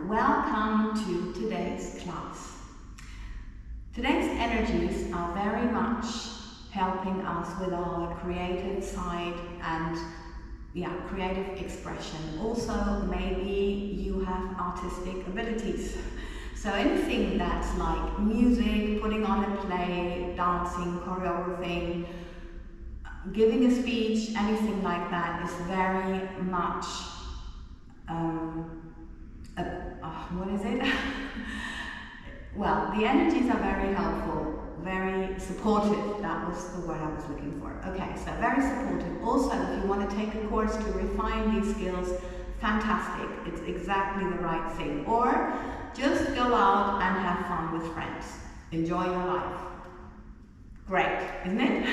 welcome to today's class. Today's energies are very much helping us with our creative side and creative expression. Also, maybe you have artistic abilities. So anything that's like music, putting on a play, dancing, choreographing, giving a speech, anything like that is very much what is it? Well, the energies are very helpful, very supportive. That was the word I was looking for. Okay, so very supportive. Also, if you want to take a course to refine these skills, fantastic. It's exactly the right thing. Or just go out and have fun with friends. Enjoy your life. Great, isn't it?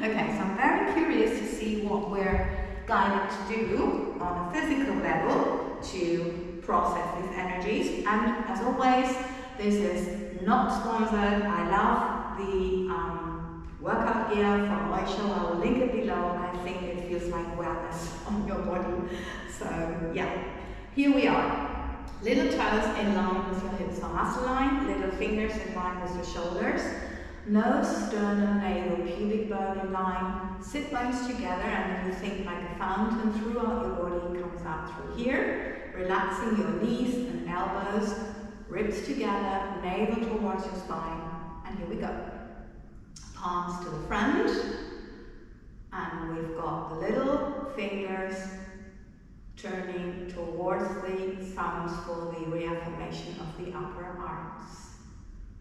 Okay, so I'm very curious to see what we're guided to do on a physical level to process these energies. And as always, this is not sponsored. I love the workout gear from Oisho. I will link it below. I think it feels like wellness on your body. So yeah, here we are. Little toes in line with your hips or muscle line. Little fingers in line with your shoulders. Nose, sternum, navel, pubic bone in line. Sit bones together, and then you think like a fountain throughout your body comes out through here. Relaxing your knees and elbows. Ribs together, navel towards your spine. And here we go. Palms to the front. And we've got the little fingers turning towards the thumbs for the reaffirmation of the upper arms.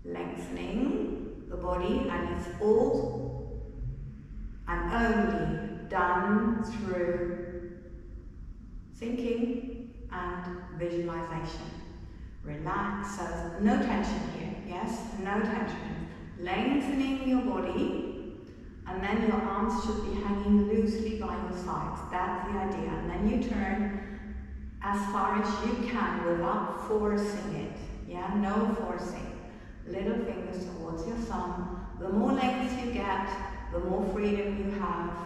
Lengthening the body, and it's all and only done through thinking and visualization. Relax, so no tension here, yes? No tension. Lengthening your body, and then your arms should be hanging loosely by your sides. That's the idea. And then you turn as far as you can without forcing it. Yeah, no forcing. Little fingers towards your thumb. The more length you get, the more freedom you have,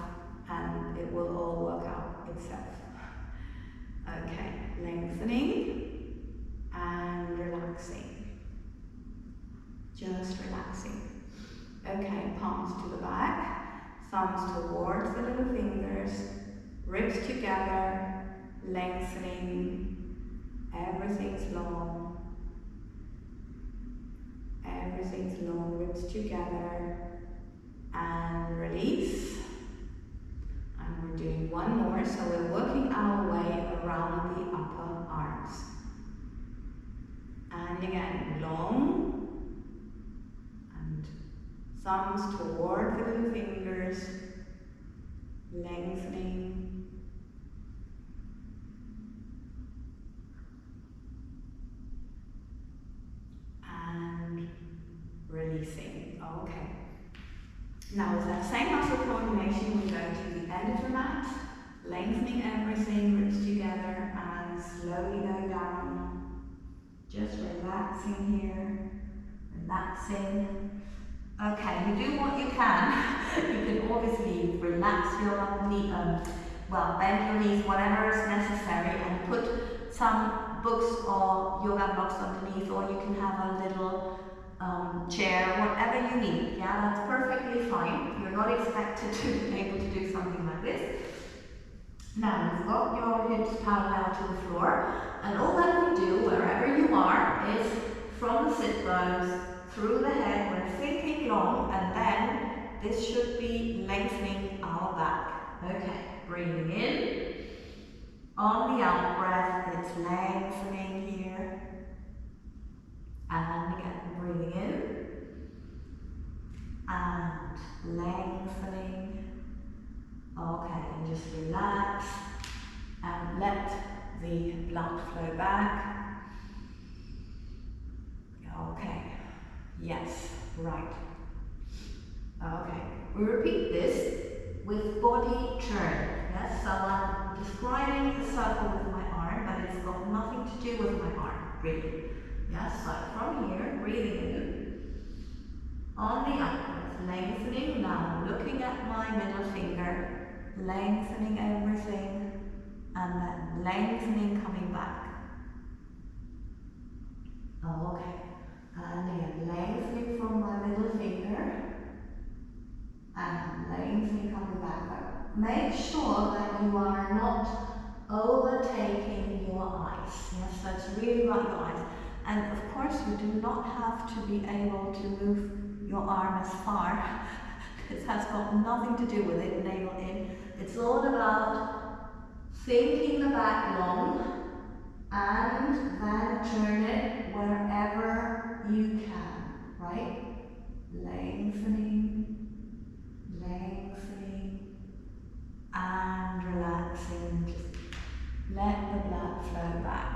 and it will all work out itself. Okay, lengthening and relaxing. Just relaxing. Okay, palms to the back, thumbs towards the little fingers, ribs together, lengthening. Everything's long. Everything's long, ribs together, and release. And we're doing one more, so we're working our way around the upper arms. And again, long, and thumbs toward the little fingers, lengthening. And releasing. Okay. Now with that same muscle coordination, we go to the end of the mat, lengthening everything, ribs together, and slowly go down. Just relaxing here, relaxing. Okay, you do what you can. You can obviously relax your knee, bend your knees, whatever is necessary, and put some books or yoga blocks underneath, or you can have a little chair, whatever you need. Yeah, that's perfectly fine. You're not expected to be able to do something like this. Now you've got your hips parallel to the floor, and all that we do wherever you are is from the sit bones through the head. We're thinking long, and then this should be lengthening our back. Okay, breathing in. On the out breath, it's lengthening here. And again, breathing in. And lengthening. Okay, and just relax. And let the blood flow back. Okay, yes, right. Okay, we repeat this with body turn. Yes, so I'm describing the circle with my arm, but it's got nothing to do with my arm, really. Yes, so from here, breathing in. On the out breath, lengthening now, looking at my middle finger, lengthening everything, and then lengthening coming back. Okay. And again, lengthening from my middle finger. And lengthening coming back. But make sure that you are not overtaking your eyes. Yes, so it's really about your eyes. And of course, you do not have to be able to move your arm as far. This has got nothing to do with it, navel in. It's all about thinking the back long and then turn it wherever you can, right? Lengthening, lengthening, and relaxing. Just let the blood flow back.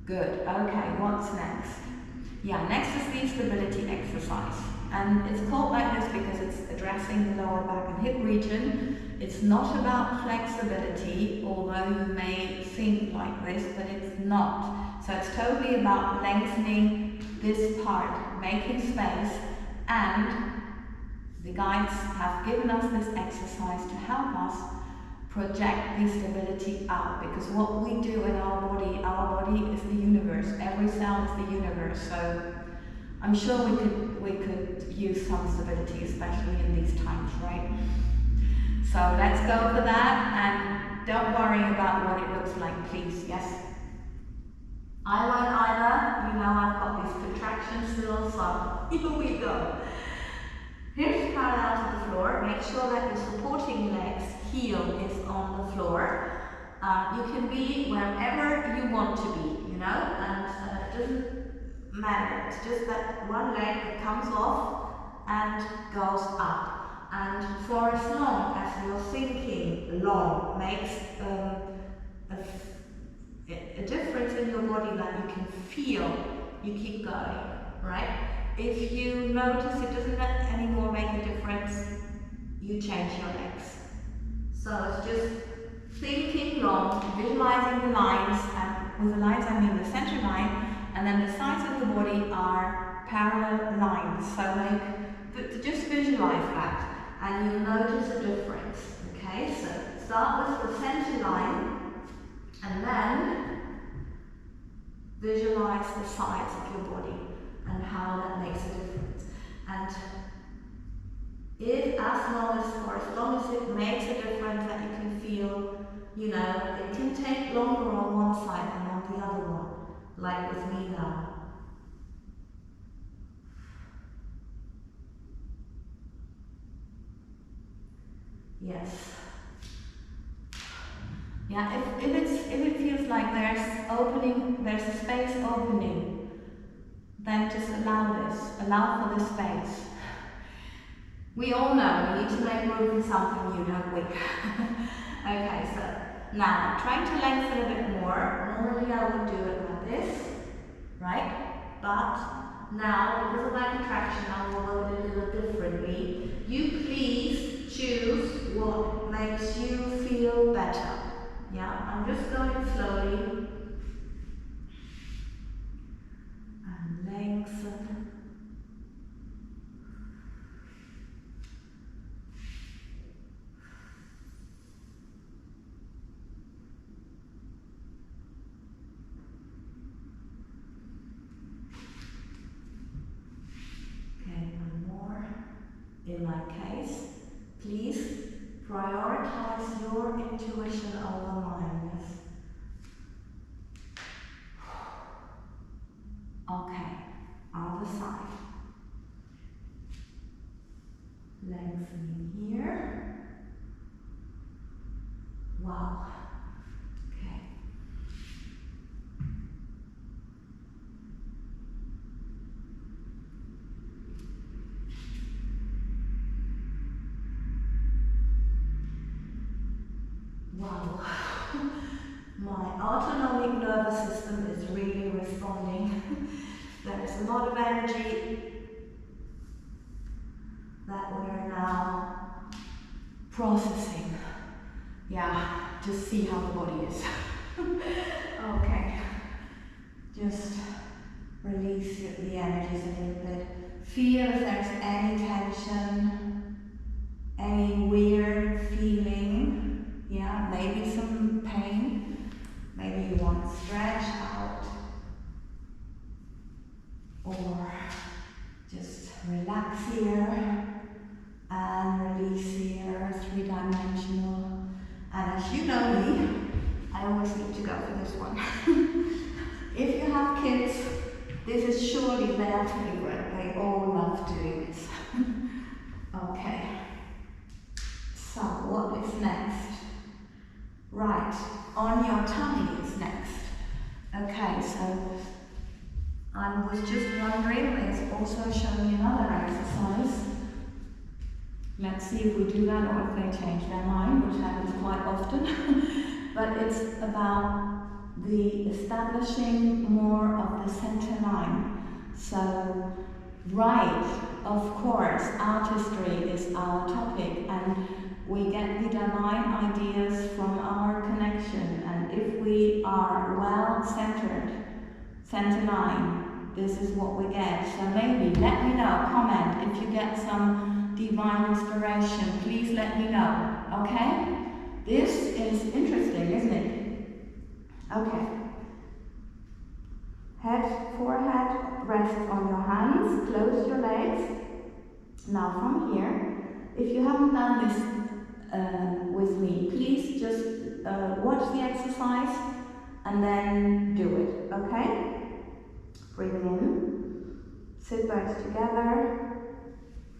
Good. Okay, what's next? Yeah, next is the stability exercise. And it's called like this because it's addressing the lower back and hip region. It's not about flexibility, although you may think like this, but it's not. So it's totally about lengthening this part, making space, and the guides have given us this exercise to help us project the stability out, because what we do in our body is the universe. Every cell is the universe. So I'm sure we could use some stability, especially in these times, right? So let's go for that, and don't worry about what it looks like, please. Yes? I won't either. You know I've got these contractions still, so here we go. Here's parallel to the floor. Make sure that your supporting legs heel is on the floor. You can be wherever you want to be, you know, and it doesn't matter. It's just that one leg that comes off and goes up. And for as long as you're thinking long makes a difference in your body that you can feel, you keep going, right? If you notice it doesn't anymore make a difference, you change your legs. So it's just thinking long, visualizing the lines, and with the lines I mean the center line, and then the sides of the body are parallel lines. So just visualize that, and you'll notice a difference. Okay, so start with the center line, and then visualize the sides of your body and how that makes a difference. And for as long as it makes a difference that you can feel, you know, it can take longer on one side than on the other one, like with me now. Yes. Yeah, if it feels like there's a space opening, then just allow for the space. We all know we need to make room for something new, don't we? Okay, so now I'm trying to lengthen a bit more. Normally I would do it like this, right? But now, because of that contraction, I will do it a little differently. You please choose what makes you feel better. Yeah, I'm just going slowly. And lengthen. In my case, please prioritize your intuition over mine. Yes? Okay, other side. Lengthening here. Wow. Okay. Wow, my autonomic nervous system is really responding. There is a lot of energy that we're now processing. Yeah, just see how the body is. Okay, just release the energies a little bit. Feel if there's any tension, any weird feeling. Yeah, maybe some pain. Maybe you want to stretch out. relax here, and release here, three-dimensional. And as you know me, I always need to go for this one. If you have kids, this is surely their favorite. They all love doing this. Okay. So what is next? Right, on your tummy is next. Okay, so I was just wondering, it's also showing another exercise. Let's see if we do that or if they change their mind, which happens quite often. But it's about the establishing more of the center line. So, right, of course, artistry is our topic, and we get the divine ideas from our connection, and if we are well centered, center line, this is what we get. So maybe let me know, comment if you get some divine inspiration, please let me know, okay? This is interesting, isn't it? Okay. Head, forehead, rest on your hands, close your legs. Now from here, if you haven't done this with me, please just watch the exercise and then do it, okay? Breathing in, sit bones together,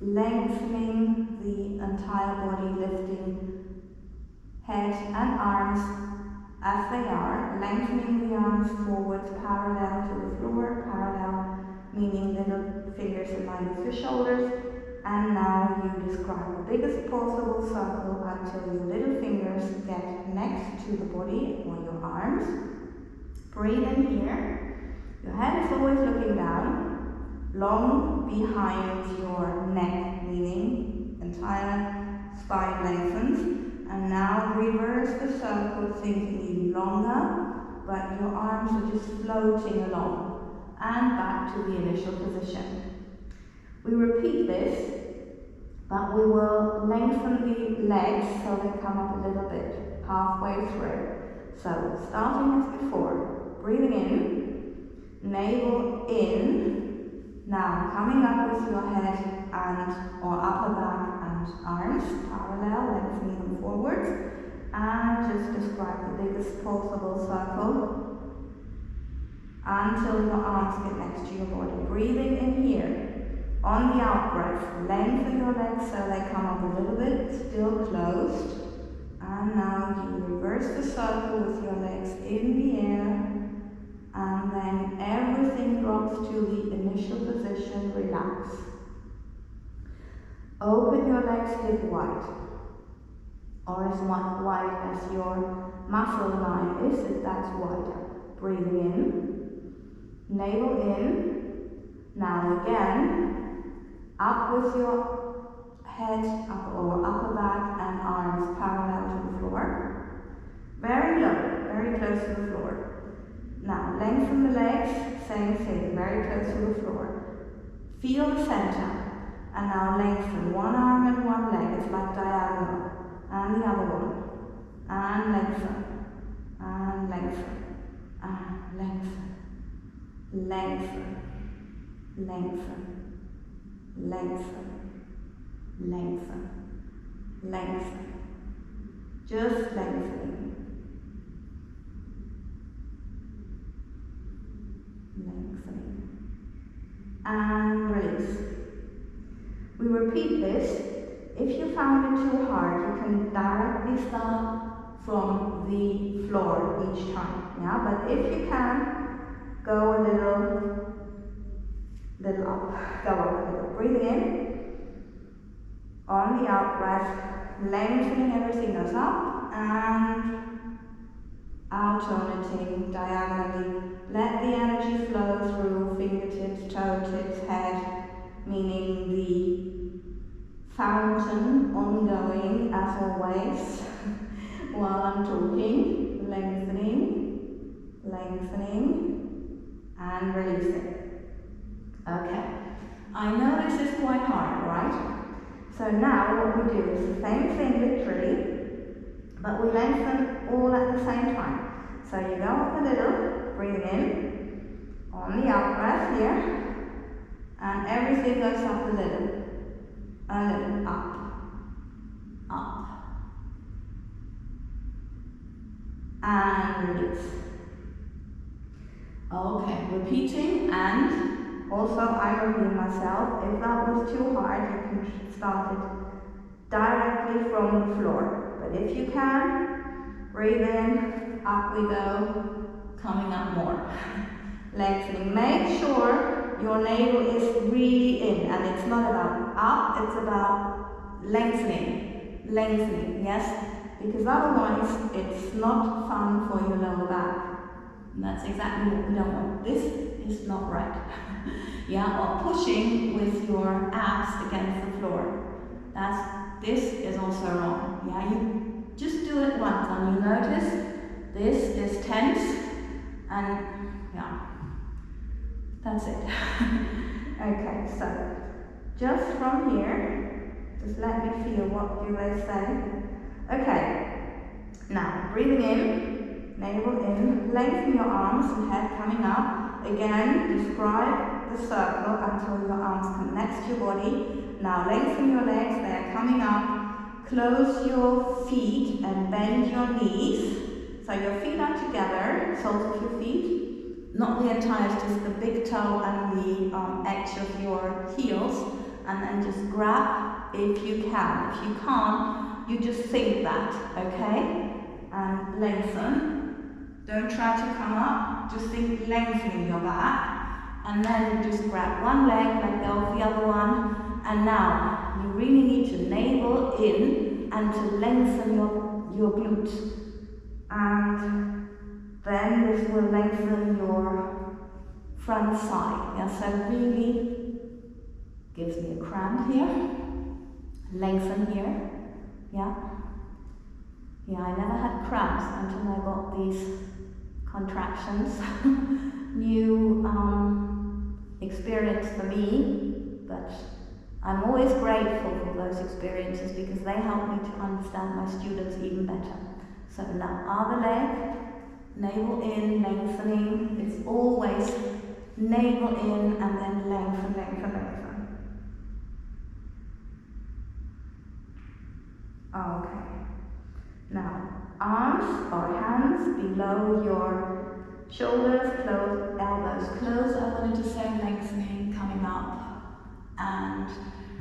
lengthening the entire body, lifting head and arms as they are, lengthening the arms forwards parallel to the floor, parallel meaning little fingers in line with your shoulders. And now you describe the biggest possible circle until your little fingers get next to the body or your arms. Breathe in here. Your head is always looking down, long behind your neck, meaning entire spine lengthens. And now reverse the circle, thinking even longer, but your arms are just floating along and back to the initial position. We repeat this, but we will lengthen the legs so they come up a little bit, halfway through. So, starting as before, breathing in, navel in, now coming up with your head and or upper back and arms, parallel, lengthening them forwards, and just describe the biggest possible circle until your arms get next to your body. Breathing in here. On the out breath, lengthen your legs so they come up a little bit, still closed. And now you reverse the circle with your legs in the air. And then everything drops to the initial position, relax. Open your legs hip wide, or as wide as your muscle line is, if that's wider. Breathing in, navel in. Now again, up with your head up or upper back and arms parallel to the floor. Very low, very close to the floor. Now lengthen the legs, same thing, very close to the floor. Feel the center. And now lengthen one arm and one leg, it's like diagonal. And the other one. And lengthen. And lengthen. And lengthen. Lengthen. Lengthen. Lengthen. Lengthen. Lengthen. Just lengthening. Lengthening. And release. We repeat this. If you found it too hard, you can directly start from the floor each time. Yeah, but if you can, go a little up. Go up a little. Breathing in. On the out breath, lengthening, everything goes up and alternating diagonally. Let the energy flow through fingertips, toe tips, head, meaning the fountain ongoing as always while I'm talking. Lengthening, lengthening, and releasing. Okay, I know this is quite hard, right? So now what we do is the same thing literally, but we lengthen all at the same time. So you go up a little, breathing in, on the out breath here, and everything goes up a little. a little up, up, and release. Okay, repeating, and also I repeat myself, if that was too hard, you can start it directly from the floor. But if you can, breathe in, up we go, coming up more. Lengthening. Make sure your navel is really in, and it's not about up, it's about lengthening. Lengthening, yes? Because otherwise it's not fun for your lower back. And that's exactly what we don't want. This is not right. Yeah, or pushing with your abs against the floor. This is also wrong. Yeah, you just do it once and you notice this is tense, and yeah, that's it. Okay, so just from here, just let me feel what do they say. Okay, now breathing in, navel in, lengthen your arms and head coming up. Again, describe the circle until your arms come next to your body. Now lengthen your legs, they are coming up. Close your feet and bend your knees. So your feet are together, soles of your feet. Not the entire, just the big toe and the edge of your heels. And then just grab if you can. If you can't, you just think that, okay? And lengthen. Don't try to come up, just think lengthening your back. And then just grab one leg, let go of the other one. And now, you really need to navel in and to lengthen your glutes. And then this will lengthen your front side. Yeah, so really gives me a cramp here. Lengthen here. Yeah. Yeah, I never had cramps until I got these contractions. New experience for me, but I'm always grateful for those experiences because they help me to understand my students even better. So now, other leg, navel in, lengthening. It's always navel in and then lengthen, lengthen, lengthen. Okay. Now, arms or hands below your shoulders, close, elbows close. I wanted to say lengthening, coming up. And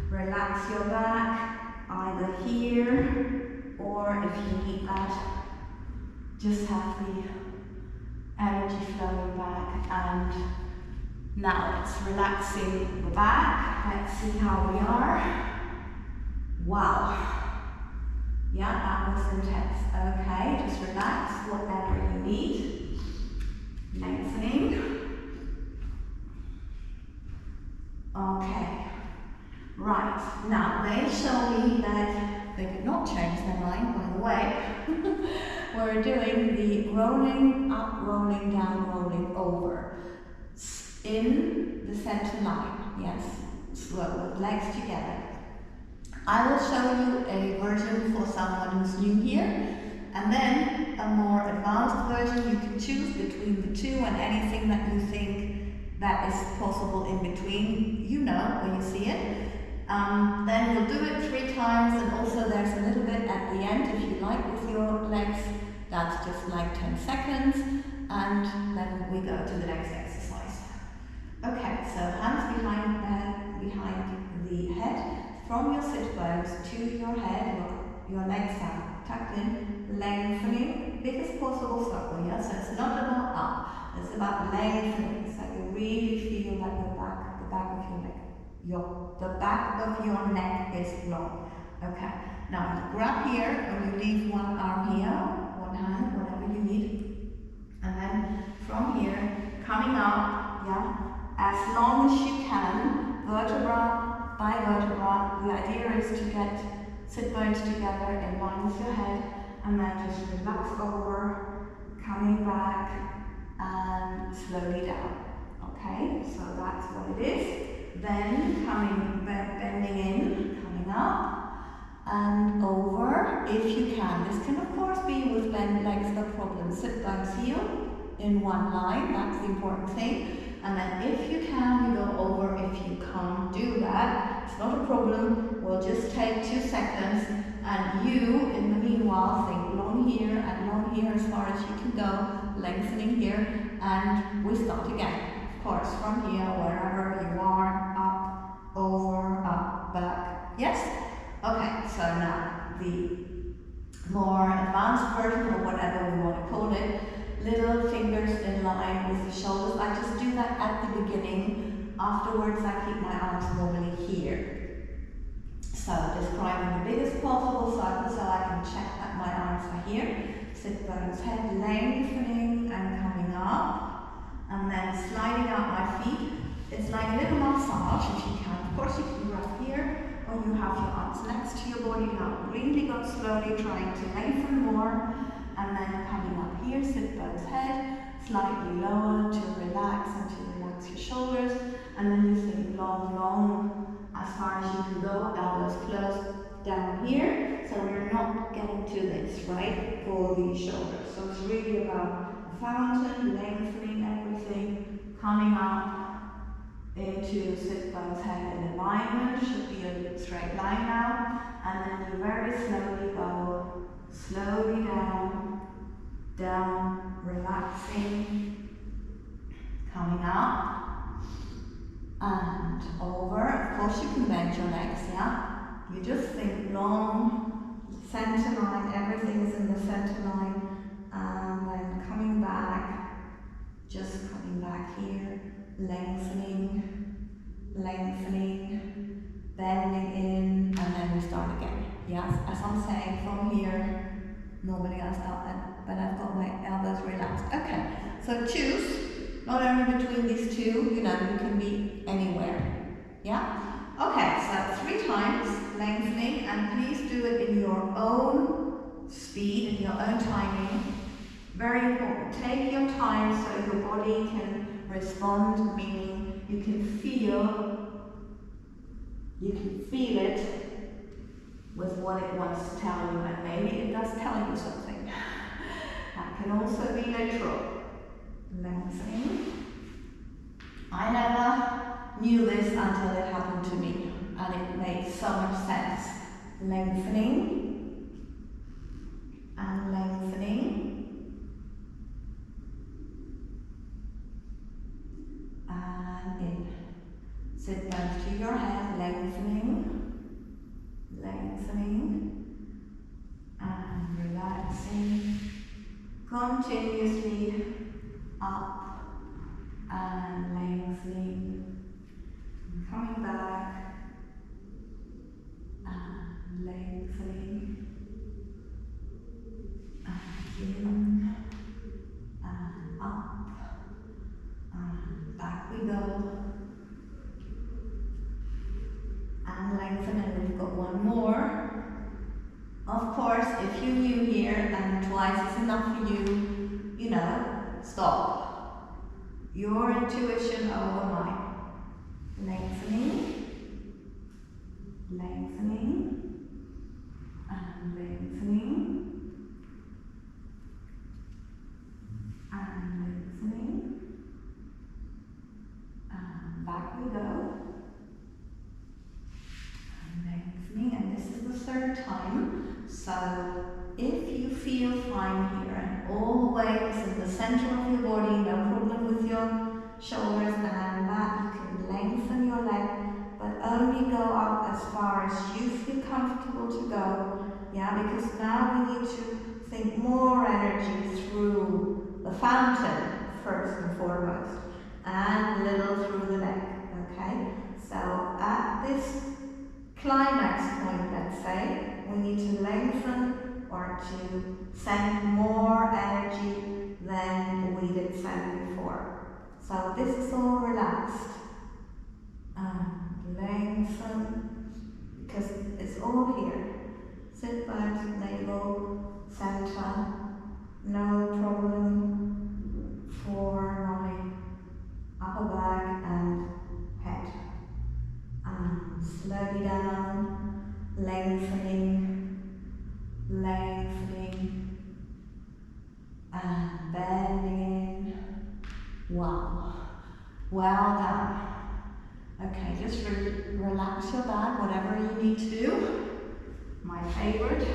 relax your back, either here, or if you need that, just have the energy flowing back. And now it's relaxing the back. Let's see how we are. Wow. Yeah, that was intense. Okay, just relax, whatever you need. Lengthening. Okay. Right, now they show me that they did not change their mind, by the way. We're doing the rolling up, rolling down, rolling over. In the center line, yes, slow, with legs together. I will show you a version for someone who's new here, and then a more advanced version. You can choose between the two and anything that you think that is possible in between, you know, when you see it. Then we'll do it 3 times, and also there's a little bit at the end, if you like, with your legs. That's just like 10 seconds, and then we go to the next exercise. Okay, so hands behind the head, from your sit bones to your head, your legs are tucked in, lengthening, biggest possible circle, yeah? So it's not about up, it's about lengthening, so you really feel that the back of your neck, the back of your neck is long. Okay, now you grab here, and you leave one arm here, one hand, whatever you need, and then from here, coming up, yeah, as long as you can, vertebra by vertebra. The idea is to get sit bones together in line with your head, and then just relax over, coming back, and slowly down. Okay, so that's what it is. Then bending in, coming up, and over if you can. This can of course be with bent legs, no problem. Sit bones heel in one line, that's the important thing. And then if you can, you go over. If you can't do that, it's not a problem. We'll just take 2 seconds, and you, in the meanwhile, think long here and long here as far as you can go, lengthening here, and we start again. Of course, from here, wherever you are, up, over, up, back. Yes? Okay, so now the more advanced version, or whatever we want to call it, little fingers in line with the shoulders. I just do that at the beginning. Afterwards, I keep my arms normally here. So describing the biggest possible circle so I can check that my arms are here. Sit bones, head lengthening and coming up, and then sliding out my feet. It's like a little massage if you can. Of course you can grab here, or you have your arms next to your body. Now really go slowly, trying to lengthen more, and then coming up here, sit bones, head, slightly lower to relax and to relax your shoulders, and then you think long, long, as far as you can go, elbows close down here, so we're not getting to this, right, for the shoulders. So it's really about a fountain, lengthening everything, coming up into sit bones, head in alignment, should be a straight line now, and then you very slowly go, slowly down, relaxing, coming up, and over. Of course you can bend your legs, yeah? You just think long, center line, everything is in the center line, and then coming back, just coming back here, lengthening, bending in, and then we start again. Yes, as I'm saying, from here, normally I'll start that, but I've got my elbows relaxed. Okay, so choose. Not only between these two, you can be anywhere. Yeah? Okay, so 3 times lengthening, and please do it in your own speed, in your own timing. Very important. Take your time so your body can respond, meaning you can feel it with what it wants to tell you, and maybe it does tell you something. That can also be neutral. Lengthening. I never knew this until it happened to me, and it made so much sense. Lengthening and lengthening and in. Sit bones to your head, lengthening and relaxing continuously. Up and lengthening, coming back and lengthening, and in and up and back we go, and lengthen, and we've got one more. Of course, if you're new here and twice is enough for you, stop. Your intuition over mine. Lengthening, and lengthening, and lengthening, and back we go. And lengthening, and this is the 3rd time. So if you feel fine here, and all the weight is in the center of your body, no problem with your shoulders and that, you can lengthen your leg, but only go up as far as you feel comfortable to go. Yeah, because now we need to think more energy through the fountain, first and foremost, and a little through the neck, okay? So at this climax point, let's say, we need to lengthen or to send more energy than we did send before. So this is all relaxed. And lengthen, because it's all here. Sit bones, navel, center, no problem for my upper back and head. And slowly down, lengthening, and bending in. Wow. Well done. Okay, just relax your back, whatever you need to do. My favorite,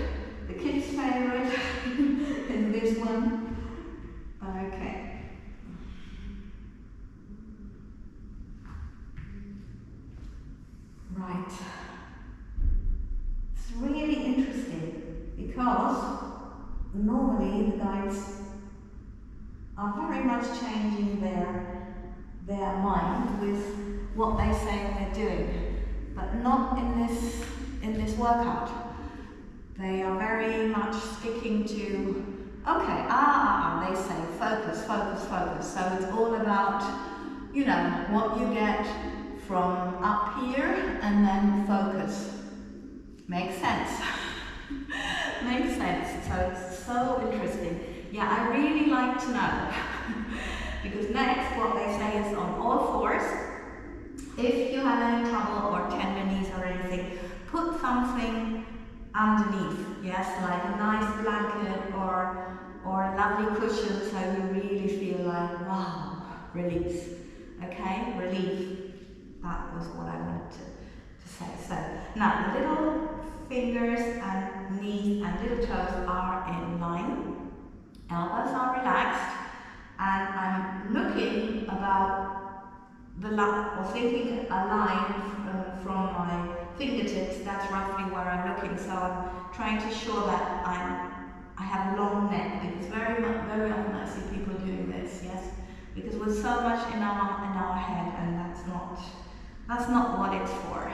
the kids' favorite, is this one. Okay. Right. It's really interesting because normally the guides are very much changing their mind with what they say they're doing, but not in this workout. They are very much sticking to, okay, they say focus, focus, focus. So it's all about, you know, what you get from up here and then focus. Makes sense. Makes sense. So it's so interesting. Yeah, I really like to know. Because next, what they say is on all fours, if you have any trouble or tenderness or anything, put something underneath, yes, like a nice blanket or a lovely cushion, so you really feel like, wow, release, okay, relief. That was what I wanted to say. So now the little fingers and knees and little toes are in line, elbows are relaxed, and I'm looking about the line, or thinking a line from my fingertips. That's roughly where I'm looking. So I'm trying to show that I have a long neck, because very often I see people doing this. Yes, because we're so much in our head, and that's not what it's for.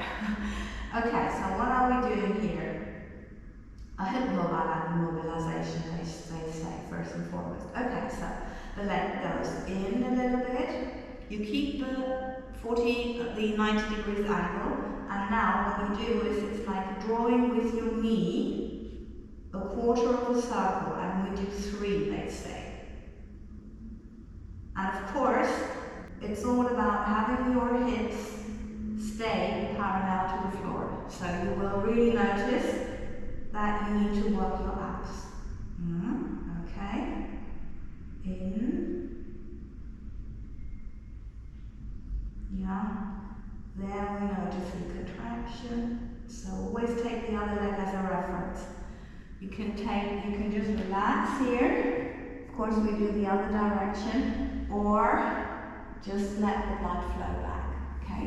Okay, so what are we doing here? A hip mobilization, they say, first and foremost. Okay, so the leg goes in a little bit. You keep the 90 degrees angle, and now what you do is it's like drawing with your knee a quarter of a circle, and we do 3, let's say. And of course, it's all about having your hips stay parallel to the floor. So you will really notice that you need to work your abs. Okay. In. Yeah. There we notice the contraction. So always take the other leg as a reference. You can just relax here. Of course, we do the other direction, or just let the blood flow back. Okay.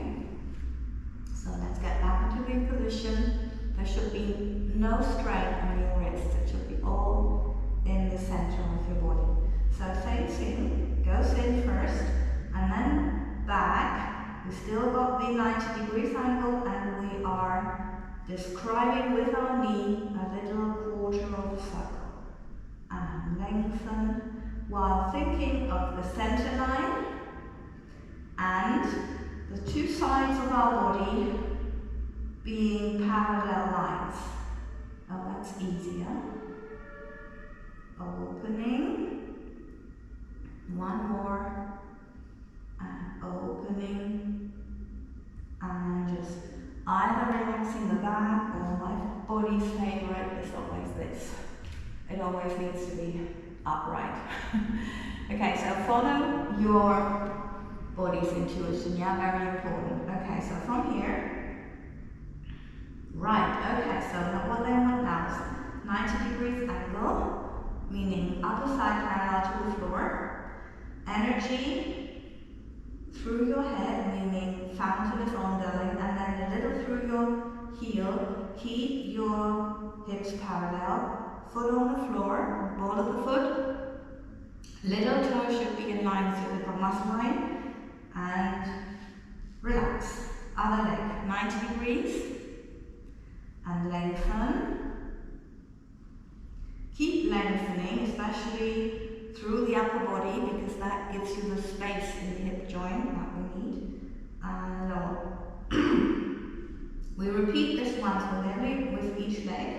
So let's get back into the position. There should be no strain on your wrists. It should be all in the center of your body. So same thing, goes in first, and then back. We still got the 90 degrees angle, and we are describing with our knee a little quarter of a circle. And lengthen while thinking of the center line and the 2 sides of our body being parallel lines. Oh, that's easier. Opening. One more. And opening. And just either relaxing the back, or my body's favorite is always this. It always needs to be upright. Okay, so follow your body's intuition, yeah, very important. Okay, so from here, right, okay, so what they want now is 90 degrees angle, meaning upper side parallel to the floor, energy through your head, meaning fountain is ongoing, and then a little through your heel. Keep your hips parallel, foot on the floor, ball of the foot, little toe should be in line with the muscle line, and relax. Other leg, 90 degrees, and lengthen. Keep lengthening, especially through the upper body, because that gives you the space in the hip joint that we need. And lower. We repeat this once with each leg.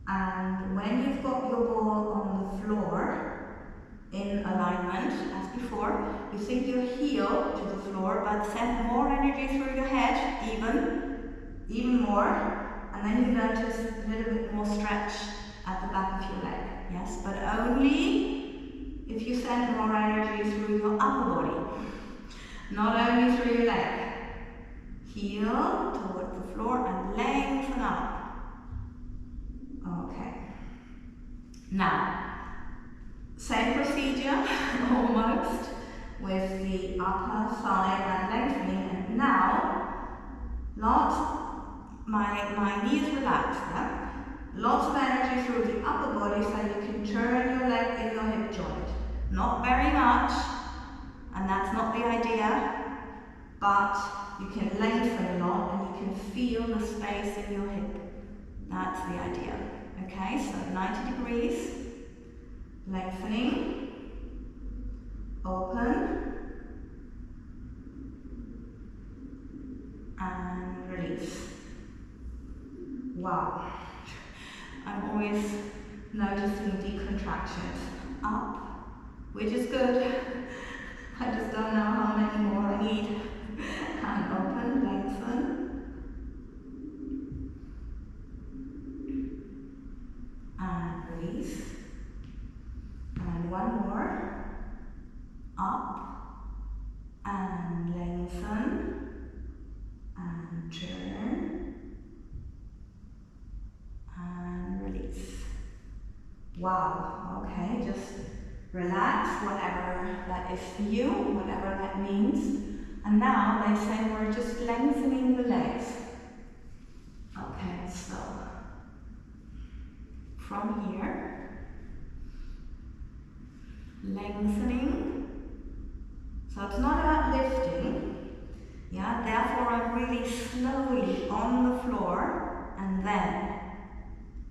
And when you've got your ball on the floor in alignment, as before, you sink your heel to the floor, but send more energy through your head, even more, and then you notice a little bit more stretch at the back of your leg, yes, but only if you send more energy through your upper body. Not only through your leg. Heel towards the floor and lengthen up. Okay. Now, same procedure almost with the upper side and lengthening. And now, my knees relaxed. Yeah? Lots of energy through the upper body so you can turn your leg in your hip joint. Not very much, and that's not the idea, but you can lengthen a lot and you can feel the space in your hip. That's the idea. Okay, so 90 degrees, lengthening, open, and release. Wow. I'm always noticing decontractions. Up, which is good. I just don't know how many more I need. And open, lengthen. And release. And one more. Up. And lengthen. And turn. And release. Wow, okay, just relax, whatever that is for you, whatever that means. And now they say we're just lengthening the legs. Okay, so from here, lengthening. So it's not about lifting, yeah, therefore I'm really slowly on the floor and then,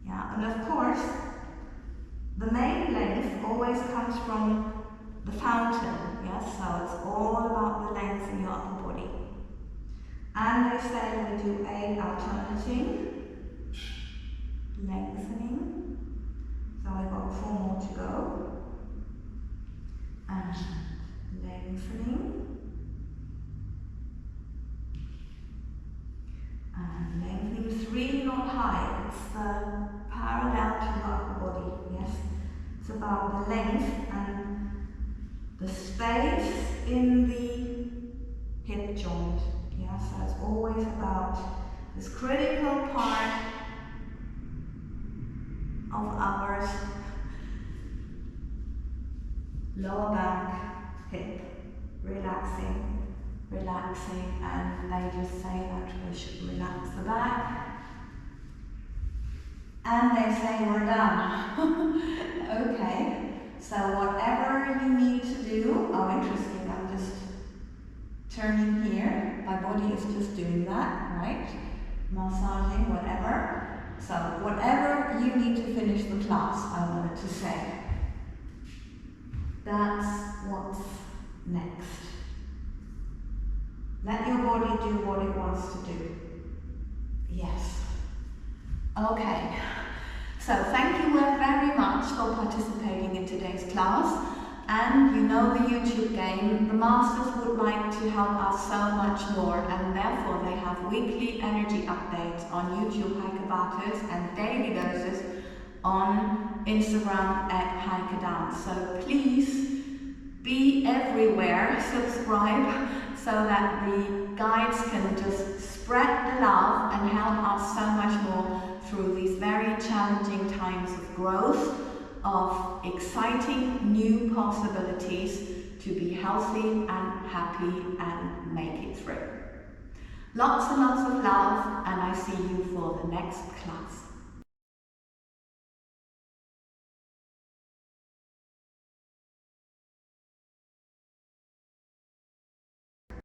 yeah, and of course, the main length always comes from the fountain, yes, so it's all about the length in your upper body. And they say we do a alternating, lengthening, so I've got 4 more to go, and lengthening, and lengthening is really not high, it's parallel to your upper body, yes. It's about the length and the space in the hip joint, yeah. So it's always about this critical part of our lower back, hip, relaxing, relaxing, and they just say that we should relax the back. And they say we're done. Okay, so whatever you need to do, oh interesting, I'm just turning here, my body is just doing that, right? Massaging, whatever. So whatever you need to finish the class, I wanted to say. That's what's next. Let your body do what it wants to do. Yes. Okay, so thank you very much for participating in today's class. And you know the YouTube game, the masters would like to help us so much more, and therefore they have weekly energy updates on YouTube Heike and daily doses on Instagram at Heike. So please be everywhere, subscribe, so that the guides can just spread the love and help us so much more through these very challenging times of growth, of exciting new possibilities to be healthy and happy and make it through. Lots and lots of love, and I see you for the next class.